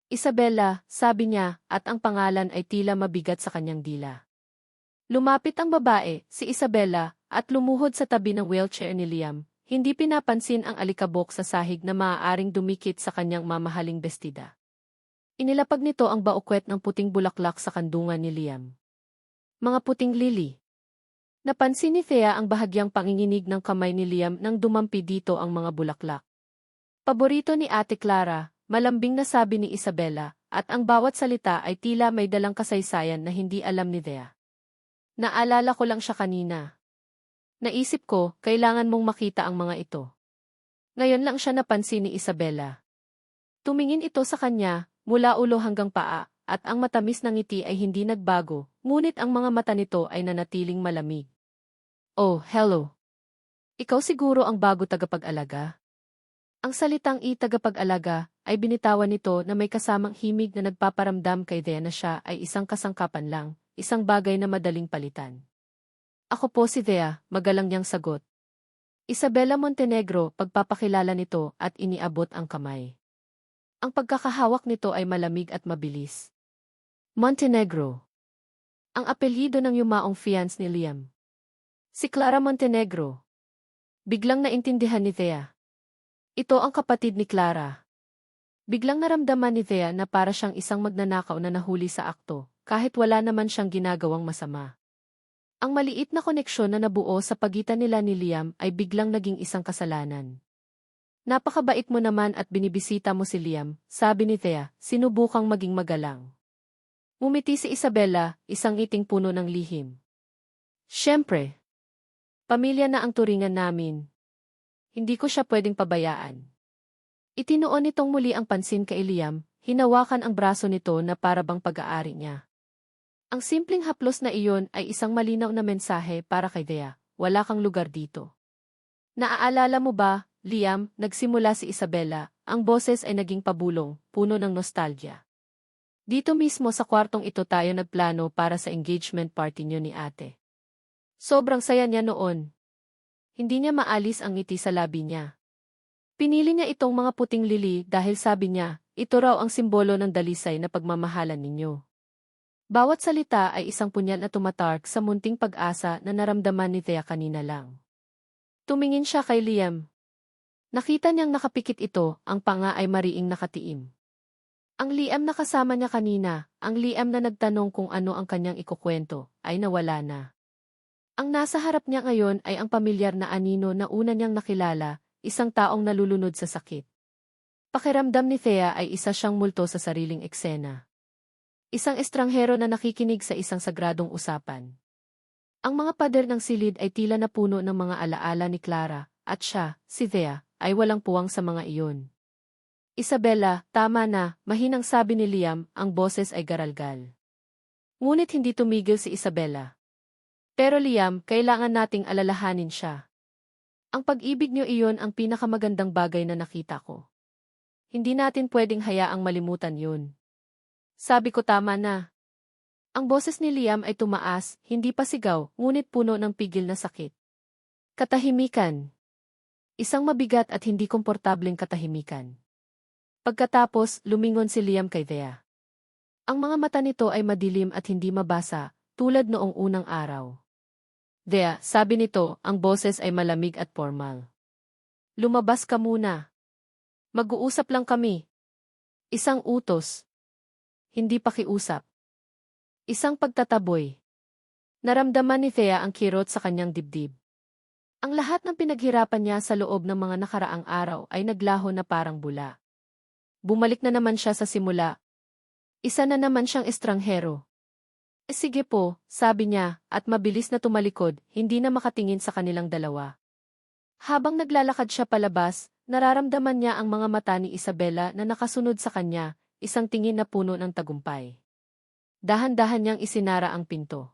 Isabella, sabi niya, at ang pangalan ay tila mabigat sa kanyang dila. Lumapit ang babae, si Isabella, at lumuhod sa tabi ng wheelchair ni Liam, hindi pinapansin ang alikabok sa sahig na maaaring dumikit sa kanyang mamahaling bestida. Inilapag nito ang baukwet ng puting bulaklak sa kandungan ni Liam. Mga puting lili. Napansin ni Thea ang bahagyang panginginig ng kamay ni Liam nang dumampi dito ang mga bulaklak. Paborito ni Ate Clara, malambing na sabi ni Isabella, at ang bawat salita ay tila may dalang kasaysayan na hindi alam ni Thea. Naalala ko lang siya kanina. Naisip ko, kailangan mong makita ang mga ito. Ngayon lang siya napansin ni Isabella. Tumingin ito sa kanya, mula ulo hanggang paa, at ang matamis na ngiti ay hindi nagbago, ngunit ang mga mata nito ay nanatiling malamig. Oh, hello. Ikaw siguro ang bago tagapag-alaga? Ang salitang tagapag-alaga ay binitawan nito na may kasamang himig na nagpaparamdam kay Thea na siya ay isang kasangkapan lang, isang bagay na madaling palitan. Ako po si Thea, magalang niyang sagot. Isabella Montenegro, pagpapakilala nito at iniabot ang kamay. Ang pagkakahawak nito ay malamig at mabilis. Montenegro. Ang apelyido ng yumaong fiance ni Liam. Si Clara Montenegro. Biglang naintindihan ni Thea. Ito ang kapatid ni Clara. Biglang naramdaman ni Thea na para siyang isang magnanakaw na nahuli sa akto, kahit wala naman siyang ginagawang masama. Ang maliit na koneksyon na nabuo sa pagitan nila ni Liam ay biglang naging isang kasalanan. Napakabait mo naman at binibisita mo si Liam, sabi ni Thea, sinubukang maging magalang. Umiti si Isabella, isang ngiting puno ng lihim. Siyempre. Pamilya na ang turingan namin. Hindi ko siya pwedeng pabayaan. Itinuon nitong muli ang pansin kay Liam, hinawakan ang braso nito na parabang pag-aari niya. Ang simpleng haplos na iyon ay isang malinaw na mensahe para kay Thea, wala kang lugar dito. Naaalala mo ba, Liam, nagsimula si Isabella, ang boses ay naging pabulong, puno ng nostalgia. Dito mismo sa kwartong ito tayo nagplano para sa engagement party niyo ni ate. Sobrang saya niya noon. Hindi niya maalis ang ngiti sa labi niya. Pinili niya itong mga puting lili dahil sabi niya, ito raw ang simbolo ng dalisay na pagmamahalan ninyo. Bawat salita ay isang punyal na tumatark sa munting pag-asa na naramdaman ni Thea kanina lang. Tumingin siya kay Liam. Nakita niyang nakapikit ito, ang panga ay mariing nakatiim. Ang Liam na kasama niya kanina, ang Liam na nagtanong kung ano ang kanyang ikukwento, ay nawala na. Ang nasa harap niya ngayon ay ang pamilyar na anino na una niyang nakilala, isang taong nalulunod sa sakit. Pakiramdam ni Thea ay isa siyang multo sa sariling eksena. Isang estranghero na nakikinig sa isang sagradong usapan. Ang mga pader ng silid ay tila napuno ng mga alaala ni Clara, at siya, si Thea, ay walang puwang sa mga iyon. Isabella, tama na, mahinang sabi ni Liam, ang boses ay garalgal. Ngunit hindi tumigil si Isabella. Pero Liam, kailangan nating alalahanin siya. Ang pag-ibig niyo iyon ang pinakamagandang bagay na nakita ko. Hindi natin pwedeng hayaang malimutan yun. Sabi ko tama na. Ang boses ni Liam ay tumaas, hindi pa sigaw, ngunit puno ng pigil na sakit. Katahimikan. Isang mabigat at hindi komportableng katahimikan. Pagkatapos, lumingon si Liam kay Thea. Ang mga mata nito ay madilim at hindi mabasa, tulad noong unang araw. Thea, sabi nito, ang boses ay malamig at formal. Lumabas ka muna. Mag-uusap lang kami. Isang utos. Hindi pakiusap. Isang pagtataboy. Naramdaman ni Thea ang kirot sa kanyang dibdib. Ang lahat ng pinaghirapan niya sa loob ng mga nakaraang araw ay naglaho na parang bula. Bumalik na naman siya sa simula. Isa na naman siyang estranghero. Sige po, sabi niya, at mabilis na tumalikod, hindi na makatingin sa kanilang dalawa. Habang naglalakad siya palabas, nararamdaman niya ang mga mata ni Isabella na nakasunod sa kanya, isang tingin na puno ng tagumpay. Dahan-dahan niyang isinara ang pinto.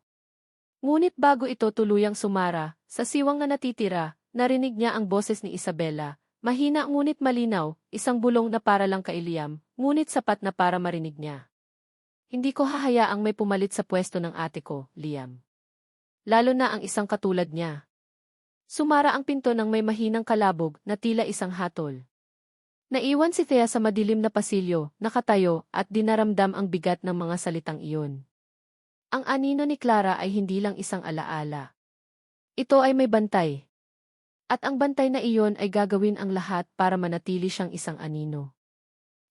Ngunit bago ito tuluyang sumara, sa siwang na natitira, narinig niya ang boses ni Isabella, mahina ngunit malinaw, isang bulong na para lang kay Liam, ngunit sapat na para marinig niya. Hindi ko hahayaang may pumalit sa pwesto ng ate ko, Liam. Lalo na ang isang katulad niya. Sumara ang pinto ng may mahinang kalabog na tila isang hatol. Naiwan si Thea sa madilim na pasilyo, nakatayo, at dinaramdam ang bigat ng mga salitang iyon. Ang anino ni Clara ay hindi lang isang alaala. Ito ay may bantay. At ang bantay na iyon ay gagawin ang lahat para manatili siyang isang anino.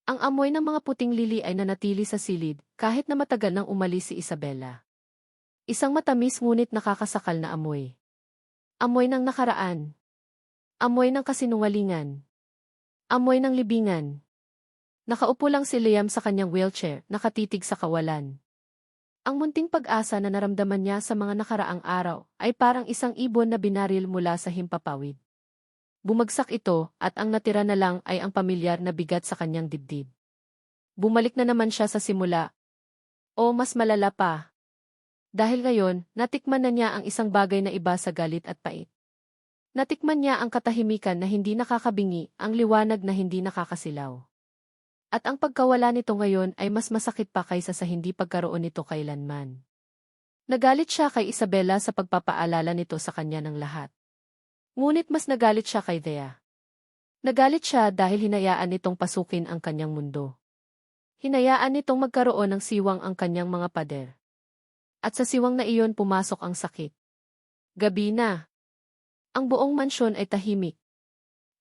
Ang amoy ng mga puting lili ay nanatili sa silid, kahit na matagal nang umalis si Isabella. Isang matamis ngunit nakakasakal na amoy. Amoy ng nakaraan. Amoy ng kasinungalingan. Amoy ng libingan. Nakaupo lang si Liam sa kanyang wheelchair, nakatitig sa kawalan. Ang munting pag-asa na naramdaman niya sa mga nakaraang araw ay parang isang ibon na binaril mula sa himpapawid. Bumagsak ito at ang natira na lang ay ang pamilyar na bigat sa kanyang dibdib. Bumalik na naman siya sa simula. O mas malala pa. Dahil ngayon, natikman na niya ang isang bagay na iba sa galit at pait. Natikman niya ang katahimikan na hindi nakakabingi, ang liwanag na hindi nakakasilaw. At ang pagkawala nito ngayon ay mas masakit pa kaysa sa hindi pagkaroon nito kailanman. Nagalit siya kay Isabella sa pagpapaalala nito sa kanya ng lahat. Ngunit mas nagalit siya kay Thea. Nagalit siya dahil hinayaan nitong pasukin ang kanyang mundo. Hinayaan nitong magkaroon ng siwang ang kanyang mga pader. At sa siwang na iyon pumasok ang sakit. Gabi na. Ang buong mansyon ay tahimik.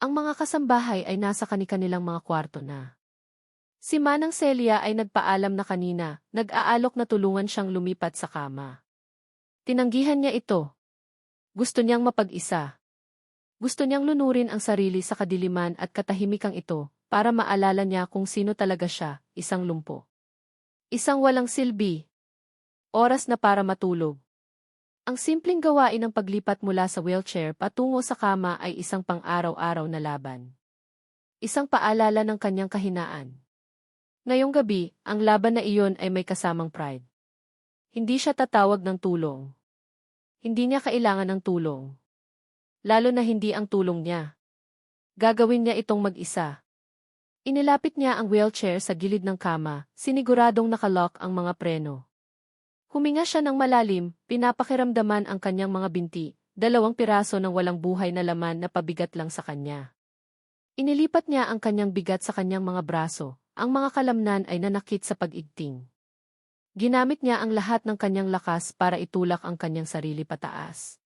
Ang mga kasambahay ay nasa kani-kanilang mga kwarto na. Si Manang Celia ay nagpaalam na kanina, nag-aalok na tulungan siyang lumipat sa kama. Tinanggihan niya ito. Gusto niyang mapag-isa. Gusto niyang lunurin ang sarili sa kadiliman at katahimikang ito, para maalala niya kung sino talaga siya, isang lumpo. Isang walang silbi. Oras na para matulog. Ang simpleng gawain ng paglipat mula sa wheelchair patungo sa kama ay isang pang-araw-araw na laban. Isang paalala ng kanyang kahinaan. Ngayong gabi, ang laban na iyon ay may kasamang pride. Hindi siya tatawag ng tulong. Hindi niya kailangan ng tulong. Lalo na hindi ang tulong niya. Gagawin niya itong mag-isa. Inilapit niya ang wheelchair sa gilid ng kama, siniguradong nakalock ang mga preno. Huminga siya ng malalim, pinapakiramdaman ang kanyang mga binti, 2 piraso ng walang buhay na laman na pabigat lang sa kanya. Inilipat niya ang kanyang bigat sa kanyang mga braso, ang mga kalamnan ay nanakit sa pag-igting. Ginamit niya ang lahat ng kanyang lakas para itulak ang kanyang sarili pataas.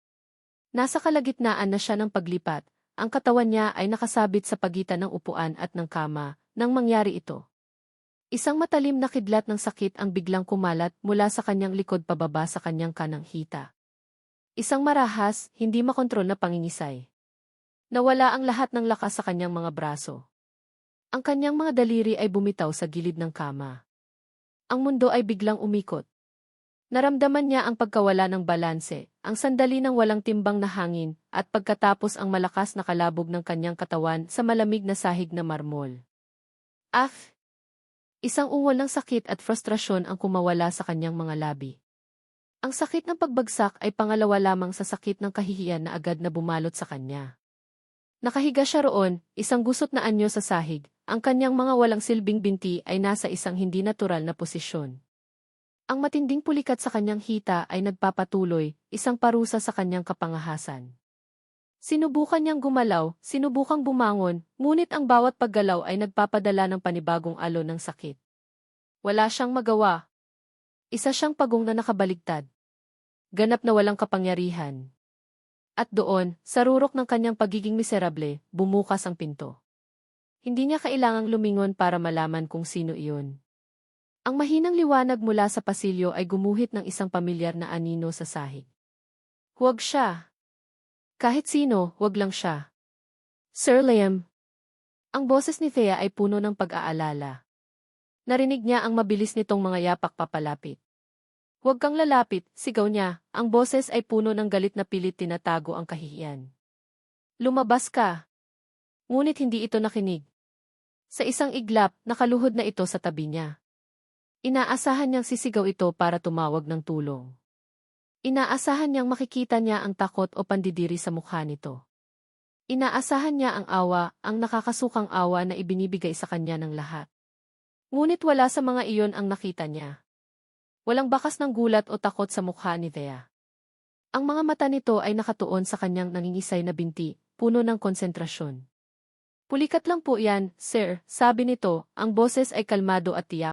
Nasa kalagitnaan na siya ng paglipat, ang katawan niya ay nakasabit sa pagitan ng upuan at ng kama, nang mangyari ito. Isang matalim na kidlat ng sakit ang biglang kumalat mula sa kanyang likod pababa sa kanyang kanang hita. Isang marahas, hindi makontrol na pangingisay. Nawala ang lahat ng lakas sa kanyang mga braso. Ang kanyang mga daliri ay bumitaw sa gilid ng kama. Ang mundo ay biglang umikot. Naramdaman niya ang pagkawala ng balanse, ang sandali ng walang timbang na hangin, at pagkatapos ang malakas na kalabog ng kanyang katawan sa malamig na sahig na marmol. Af! Isang ungol ng sakit at frustrasyon ang kumawala sa kanyang mga labi. Ang sakit ng pagbagsak ay pangalawa lamang sa sakit ng kahihiyan na agad na bumalot sa kanya. Nakahiga siya roon, isang gusot na anyo sa sahig, ang kanyang mga walang silbing binti ay nasa isang hindi natural na posisyon. Ang matinding pulikat sa kanyang hita ay nagpapatuloy, isang parusa sa kanyang kapangahasan. Sinubukan niyang gumalaw, sinubukang bumangon, ngunit ang bawat paggalaw ay nagpapadala ng panibagong alon ng sakit. Wala siyang magawa. Isa siyang pagong na nakabaligtad. Ganap na walang kapangyarihan. At doon, sa rurok ng kanyang pagiging miserable, bumukas ang pinto. Hindi niya kailangang lumingon para malaman kung sino iyon. Ang mahinang liwanag mula sa pasilyo ay gumuhit ng isang pamilyar na anino sa sahig. Huwag siya. Kahit sino, huwag lang siya. Sir Liam. Ang boses ni Thea ay puno ng pag-aalala. Narinig niya ang mabilis nitong mga yapak papalapit. Huwag kang lalapit, sigaw niya, ang boses ay puno ng galit na pilit tinatago ang kahihiyan. Lumabas ka. Ngunit hindi ito nakinig. Sa isang iglap, nakaluhod na ito sa tabi niya. Inaasahan niyang sisigaw ito para tumawag ng tulong. Inaasahan niyang makikita niya ang takot o pandidiri sa mukha nito. Inaasahan niya ang awa, ang nakakasukang awa na ibinibigay sa kanya ng lahat. Ngunit wala sa mga iyon ang nakita niya. Walang bakas ng gulat o takot sa mukha ni Thea. Ang mga mata nito ay nakatuon sa kanyang nangingisay na binti, puno ng konsentrasyon. Pulikat lang po yan, sir, sabi nito, ang boses ay kalmado at tiyak.